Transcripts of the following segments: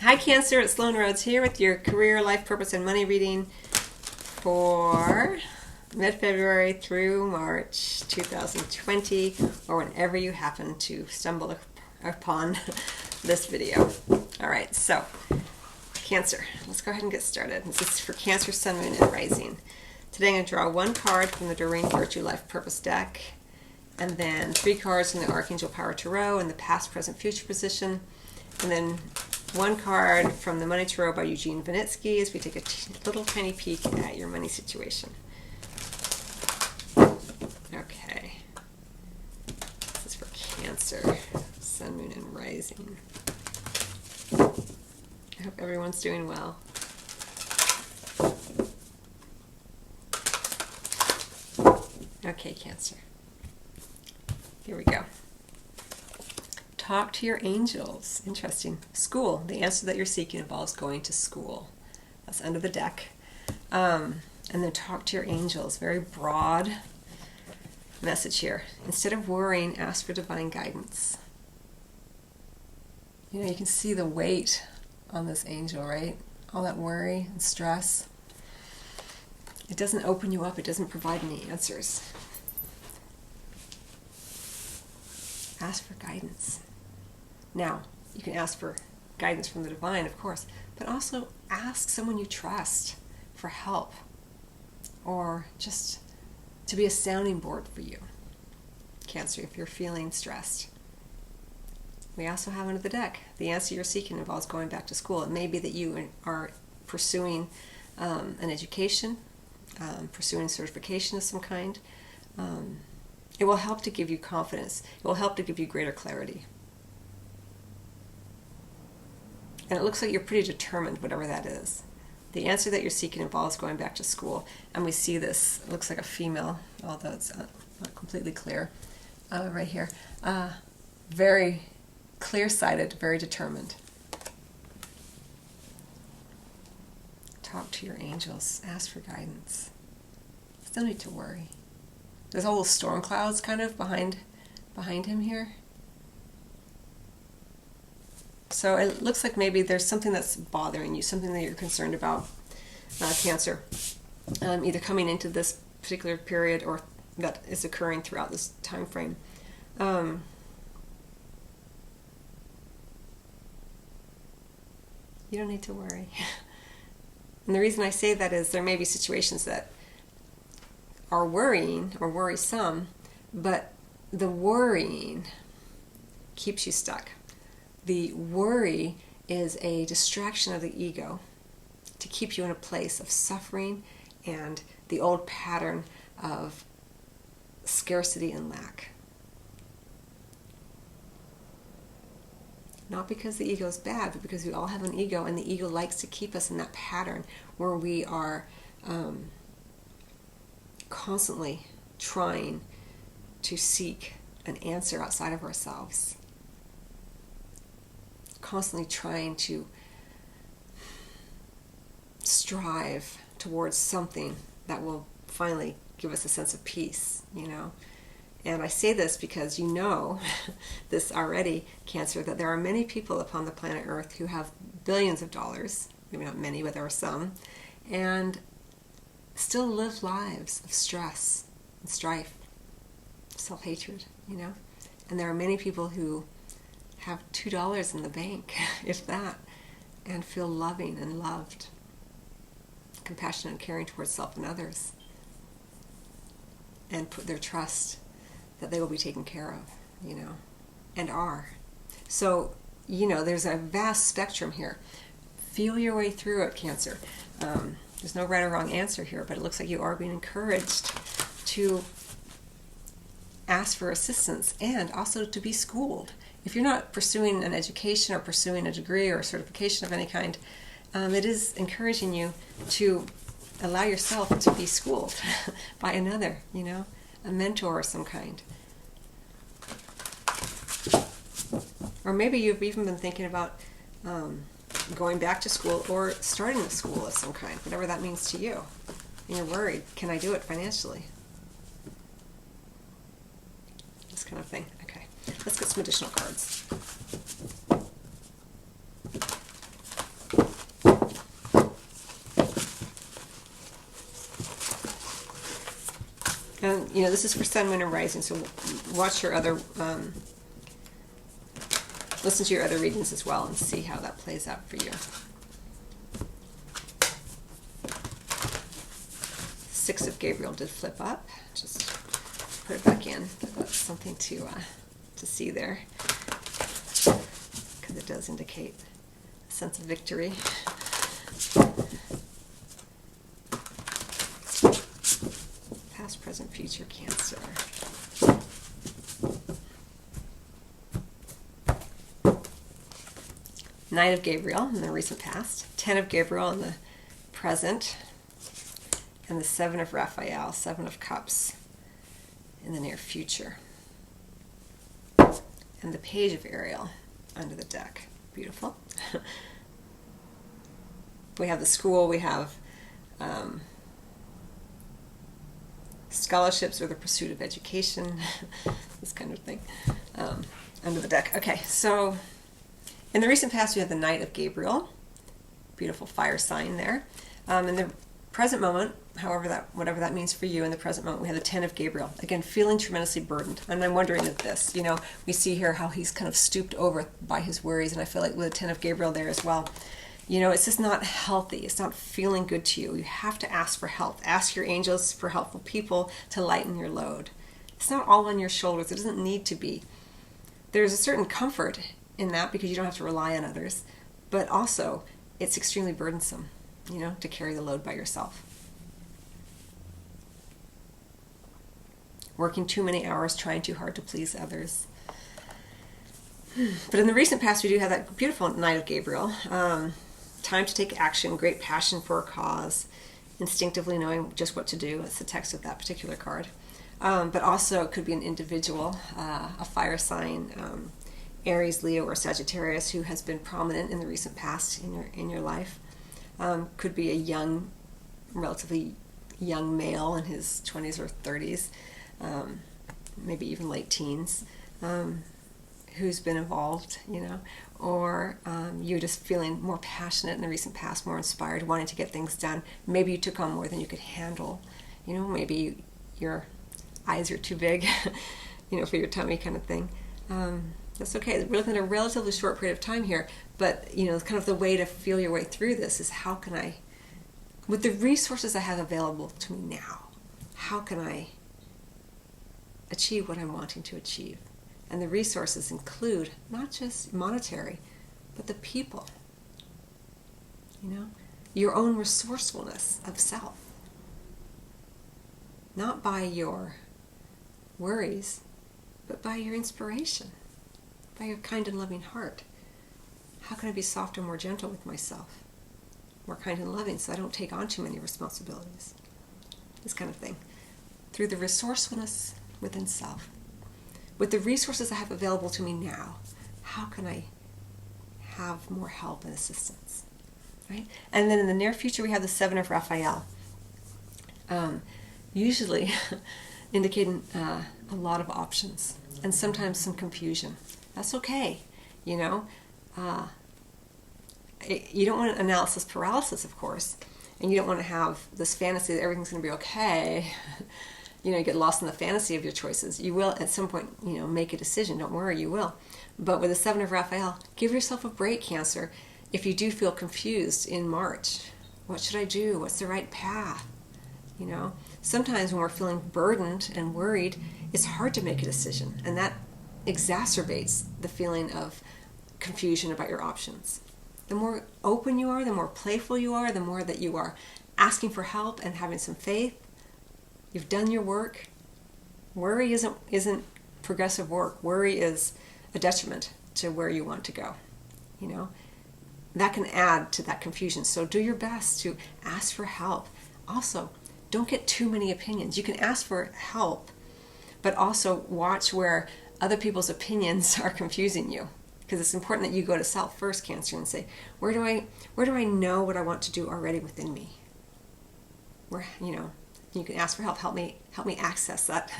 Hi Cancer, it's Sloan Rhodes here with your career, life, purpose, and money reading for mid-February through March 2020, or whenever you happen to stumble upon this video. Alright, so Cancer, let's go ahead and get started. This is for Cancer, Sun, Moon, and Rising. Today I'm going to draw one card from the Doreen Virtue Life Purpose deck, and then 3 cards from the Archangel Power Tarot in the past, present, future position, and then one card from the Money Tarot by Eugene Vinitsky as we take a little tiny peek at your money situation. Okay. This is for Cancer, Sun, Moon, and Rising. I hope everyone's doing well. Okay, Cancer. Here we go. Talk to your angels. Interesting. School. The answer that you're seeking involves going to school. That's under the deck. And then talk to your angels. Very broad message here. Instead of worrying, ask for divine guidance. You know, you can see the weight on this angel, right? All that worry and stress. It doesn't open you up. It doesn't provide any answers. Ask for guidance. Now, you can ask for guidance from the divine, of course, but also ask someone you trust for help or just to be a sounding board for you, Cancer, if you're feeling stressed. We also have under the deck, the answer you're seeking involves going back to school. It may be that you are pursuing an education, pursuing certification of some kind. It will help to give you confidence. It will help to give you greater clarity. And it looks like you're pretty determined, whatever that is. The answer that you're seeking involves going back to school. And we see this, it looks like a female, although it's not completely clear, right here. Very clear-sighted, very determined. Talk to your angels. Ask for guidance. There's no need to worry. There's all little storm clouds kind of behind him here. So it looks like maybe there's something that's bothering you, something that you're concerned about, Cancer, either coming into this particular period or that is occurring throughout this time frame. You don't need to worry. And the reason I say that is there may be situations that are worrying or worrisome, but the worrying keeps you stuck. The worry is a distraction of the ego to keep you in a place of suffering and the old pattern of scarcity and lack. Not because the ego is bad, but because we all have an ego, and the ego likes to keep us in that pattern where we are constantly trying to seek an answer outside of ourselves. Constantly trying to strive towards something that will finally give us a sense of peace, you know. And I say this because you know this already, Cancer, that there are many people upon the planet Earth who have billions of dollars, maybe not many, but there are some, and still live lives of stress and strife, self-hatred, you know. And there are many people who have $2 in the bank, if that, and feel loving and loved, compassionate and caring towards self and others, and put their trust that they will be taken care of, you know, and are. So, you know, there's a vast spectrum here. Feel your way through it, Cancer. There's no right or wrong answer here, but it looks like you are being encouraged to ask for assistance and also to be schooled. If you're not pursuing an education or pursuing a degree or a certification of any kind, it is encouraging you to allow yourself to be schooled by another, you know, a mentor of some kind. Or maybe you've even been thinking about going back to school or starting a school of some kind, whatever that means to you. And you're worried, can I do it financially? This kind of thing. Okay, let's get some additional cards. this is for Sun, Moon, and Rising, so watch your other, listen to your other readings as well and see how that plays out for you. Six of Gabriel did flip up. Just put it back in. That's something to see there, because it does indicate a sense of victory. Past, present, future, Cancer. Knight of Gabriel in the recent past, 10 of Gabriel in the present, and the 7 of Raphael, 7 of Cups in the near future. And the Page of Ariel under the deck. Beautiful. We have the school, we have scholarships or the pursuit of education, this kind of thing, under the deck. Okay, so in the recent past, we have the Knight of Gabriel, beautiful fire sign there. In the present moment, whatever that means for you, in the present moment, we have the 10 of Gabriel. Again, feeling tremendously burdened. And I'm wondering at this, we see here how he's kind of stooped over by his worries, and I feel like with the 10 of Gabriel there as well, it's just not healthy. It's not feeling good to you. You have to ask for help. Ask your angels for helpful people to lighten your load. It's not all on your shoulders. It doesn't need to be. There's a certain comfort in that because you don't have to rely on others, but also it's extremely burdensome, to carry the load by yourself. Working too many hours, trying too hard to please others. But in the recent past, we do have that beautiful Knight of Gabriel. Time to take action, great passion for a cause, instinctively knowing just what to do. That's the text of that particular card. But also it could be an individual, a fire sign, Aries, Leo, or Sagittarius who has been prominent in the recent past in your life. Could be a relatively young male in his 20s or 30s, maybe even late teens, who's been involved, or you're just feeling more passionate in the recent past, more inspired, wanting to get things done. Maybe you took on more than you could handle. Maybe your eyes are too big, for your tummy kind of thing. That's okay. We're looking at a relatively short period of time here, but kind of the way to feel your way through this is how can I, with the resources I have available to me now, how can I achieve what I'm wanting to achieve? And the resources include not just monetary, but the people. Your own resourcefulness of self. Not by your worries, but by your inspiration. By your kind and loving heart. How can I be softer, more gentle with myself? More kind and loving so I don't take on too many responsibilities. This kind of thing. Through the resourcefulness within self. With the resources I have available to me now, how can I have more help and assistance? Right? And then in the near future, we have the 7 of Raphael. Usually indicating a lot of options and sometimes some confusion. That's okay, You don't want analysis paralysis, of course, and you don't want to have this fantasy that everything's going to be okay. You get lost in the fantasy of your choices. You will at some point, make a decision. Don't worry, you will. But with the 7 of Raphael, give yourself a break, Cancer. If you do feel confused in March, what should I do? What's the right path? Sometimes when we're feeling burdened and worried, it's hard to make a decision, and that exacerbates the feeling of confusion about your options. The more open you are, the more playful you are, the more that you are asking for help and having some faith, you've done your work. Worry isn't progressive work. Worry is a detriment to where you want to go. That can add to that confusion. So do your best to ask for help. Also, don't get too many opinions. You can ask for help, but also watch where other people's opinions are confusing you. Because it's important that you go to self first, Cancer, and say, where do I know what I want to do already within me? Where, you can ask for help. Help me access that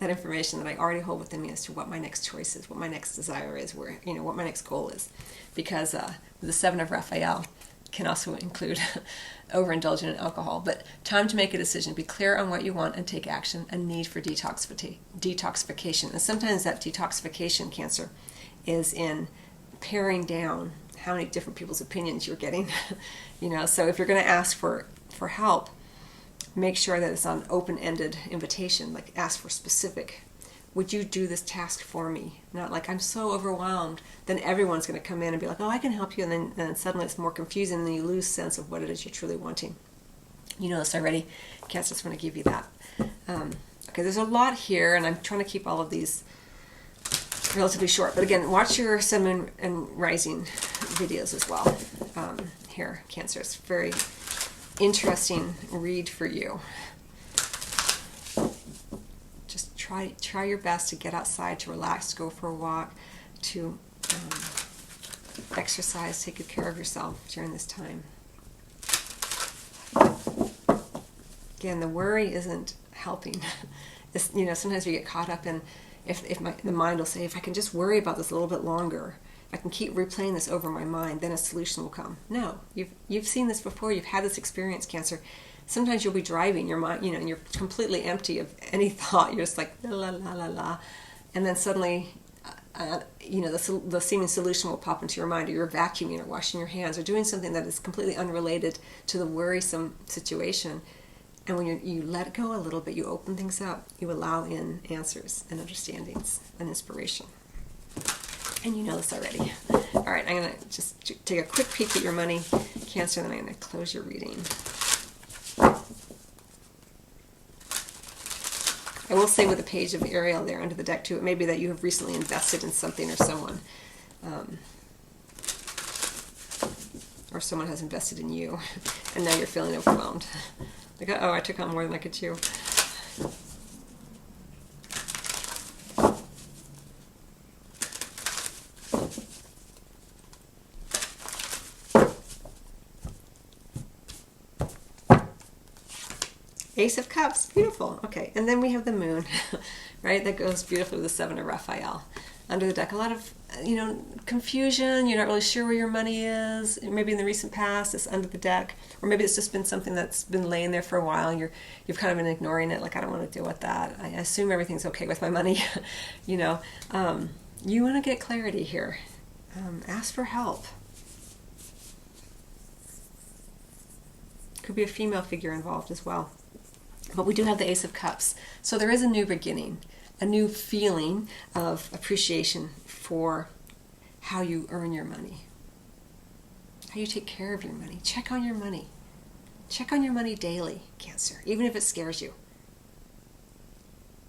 information that I already hold within me as to what my next choice is, what my next desire is, what my next goal is. Because with the 7 of Raphael, can also include overindulging in alcohol. But time to make a decision. Be clear on what you want and take action. A need for detoxification. And sometimes that detoxification, Cancer, is in paring down how many different people's opinions you're getting. So if you're going to ask for help, make sure that it's an open-ended invitation. Like, ask for specific. Would you do this task for me? Not like, I'm so overwhelmed. Then everyone's going to come in and be like, oh, I can help you. And then suddenly it's more confusing and then you lose sense of what it is you're truly wanting. You know this already. Cancer, just want to give you that. Okay, there's a lot here, and I'm trying to keep all of these relatively short. But again, watch your Sun and Rising videos as well. Here, Cancer. It's very interesting read for you. Just try your best to get outside, to relax, to go for a walk, to exercise, take good care of yourself during this time. Again, the worry isn't helping. Sometimes we get caught up in, the mind will say, if I can just worry about this a little bit longer, I can keep replaying this over my mind, then a solution will come. No, you've seen this before. You've had this experience, Cancer. Sometimes you'll be driving your mind, and you're completely empty of any thought. You're just like la la la la, and then suddenly, the seeming solution will pop into your mind, or you're vacuuming, or washing your hands, or doing something that is completely unrelated to the worrisome situation. And when you let go a little bit, you open things up. You allow in answers and understandings and inspiration. And you know this already. All right, I'm going to just take a quick peek at your money, Cancer, and then I'm going to close your reading. I will say with a page of Ariel there under the deck too, it may be that you have recently invested in something or someone. Or someone has invested in you, and now you're feeling overwhelmed. Like, I took on more than I could chew. Ace of Cups, beautiful. Okay, and then we have the Moon, right? That goes beautifully with the Seven of Raphael. Under the deck, a lot of, confusion. You're not really sure where your money is. Maybe in the recent past, it's under the deck. Or maybe it's just been something that's been laying there for a while, and you've kind of been ignoring it, like, I don't want to deal with that. I assume everything's okay with my money. You want to get clarity here. Ask for help. Could be a female figure involved as well. But we do have the Ace of Cups. So there is a new beginning, a new feeling of appreciation for how you earn your money, how you take care of your money. Check on your money. Check on your money daily, Cancer, even if it scares you.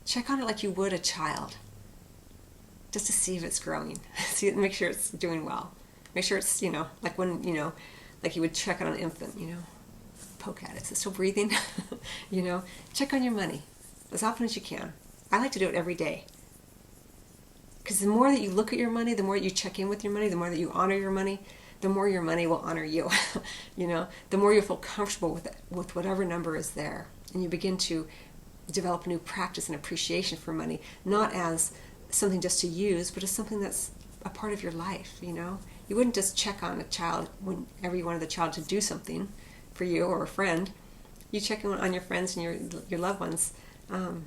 Check on it like you would a child, just to see if it's growing. Make sure it's doing well. Make sure it's, like when, like you would check on an infant, poke at it. Is it still breathing? Check on your money as often as you can. I like to do it every day. Because the more that you look at your money, the more that you check in with your money, the more that you honor your money, the more your money will honor you. The more you'll feel comfortable with whatever number is there. And you begin to develop a new practice and appreciation for money, not as something just to use, but as something that's a part of your life, You wouldn't just check on a child whenever you wanted the child to do something for you or a friend. You check on your friends and your loved ones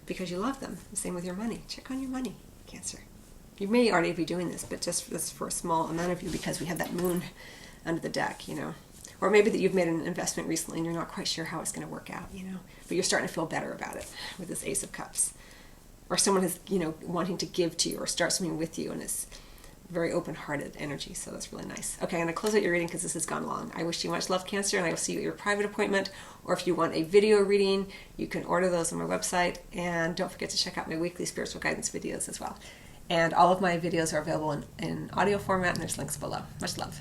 because you love them. The same with your money. Check on your money, Cancer. You may already be doing this, but just this for a small amount of you because we have that Moon under the deck, Or maybe that you've made an investment recently and you're not quite sure how it's going to work out, But you're starting to feel better about it with this Ace of Cups. Or someone is, wanting to give to you or start something with you, and it's very open-hearted energy, so that's really nice. Okay, I'm going to close out your reading because this has gone long. I wish you much love, Cancer, and I will see you at your private appointment, or if you want a video reading, you can order those on my website, and don't forget to check out my weekly spiritual guidance videos as well. And all of my videos are available in audio format, and there's links below. Much love.